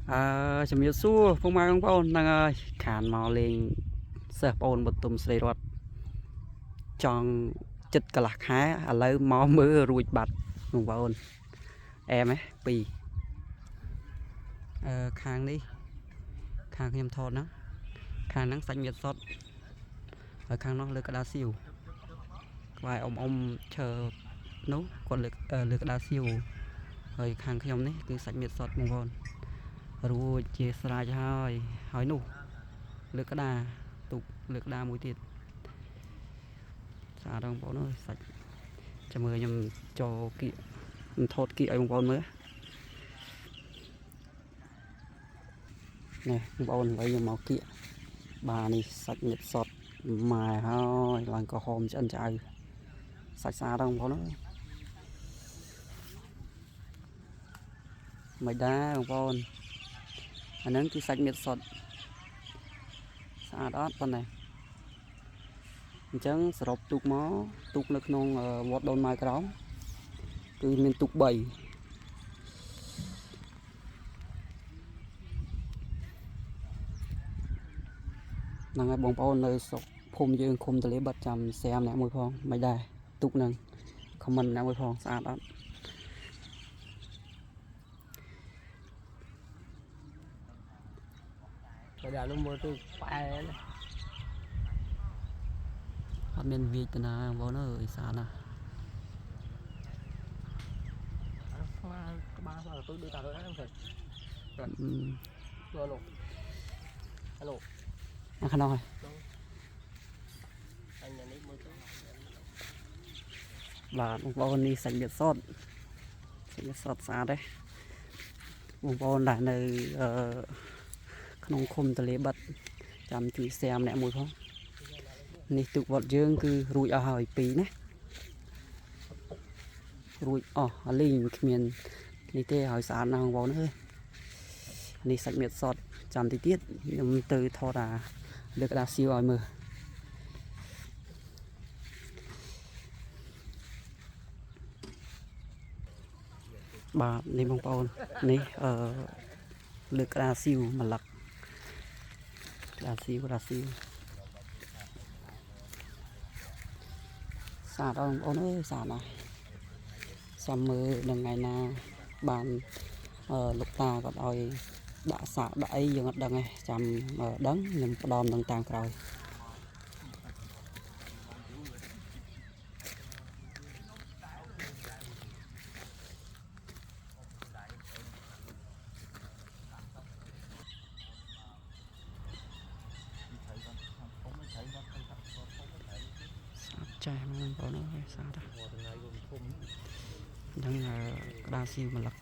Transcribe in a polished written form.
ជំរាបសួរពុកម៉ែបងប្អូនហ្នឹងហើយខានមកលេងសិស្សបងប្អូនបទុមស្រីរតចង់ចិត្តកន្លះខែឥឡូវមកមើលរួចបាត់បងប្អូនអែមពីរខាងនេះខាងខ្ញុំថតណាខាងហ្នឹងសាច់មាសសុតហើយខាងនោះលើក្តារសៀវក្បែរអ៊ំឈើនោះគាត់លើក្តារសៀវហើយខាងខ្ញុំនេះគឺសាច់មាសសុតបងប្អូនរួចជាស្រេចហើយនោះលើក្តារទុកលើក្តារមួយទៀតស្អាតបងប្អូនអើយសាច់ចាំមើលខ្ញុំចូលគៀកខ្ញុំថតគៀកឲ្យបងប្អូនមើលនេះបងប្អូនឥឡូវខ្ញុំមកគៀកបាទនេះសាច់មាសសុតម៉ែហើយឡើងក្រហមឆ្អិនឆ្អៅសាច់ស្អាតបងប្អូនអើយមិនដែរបងប្អូនអាហ្នឹងគឺសាច់មាសសុតស្អាតអត់ប៉ុណ្ណេះអញ្ចឹងសរុបទូកមកទូកនៅក្នុងវត្តដូនម៉ៅក្រោមគឺមានទូក3ហ្នឹងហើយបងប្អូននៅស្រុកភូមិយើងឃុំទលេបាត់ចាំស្រាមអ្នកមួយផងមិនដែរទូកហ្នឹងខមមិនអ្នកមួយផងស្អាតអត់bây giờ nó mua tôi phải អត់មានវាចទៅណាបងប្អូនអើយស្អាតណាស់ ba giờ tôi đưa tao rồi em phải alo alo ខាងនោះហើយ anh nhàនេះមើលទៅ បាទបងប្អូននេះសាច់មាសសុតស្អាតទេបងប្អូនដែលនៅក្នុងឃុំទលេបាត់ចាំជួយស្រាមអ្នកមួយផងនេះទូកវត្តយើងគឺរួចអស់ហើយ2ណារួចអស់អលីងគ្មាននេះទេហើយស្អាតណាស់បងប្អូនអើយនេះសាច់មាសសុតចាំតិចទៀតខ្ញុំទៅថតលើក្តារសៀវឲ្យមើលបាទនេះបងប្អូននេះលើក្តារសៀវម្លឹកក្តារសៀវស្អាតបងប្អូនអើយស្អាតណាស់ចាំមើលដល់ថ្ងៃណាបានលោកតាគាត់ឲ្យដាក់សាកដាក់អីយើងអត់ដឹងទេចាំដឹងខ្ញុំផ្ដំនឹងតាមក្រោយចាស់បងប្អូនអើយស្អាតហ្នឹងក្តារសៀវម្លឹក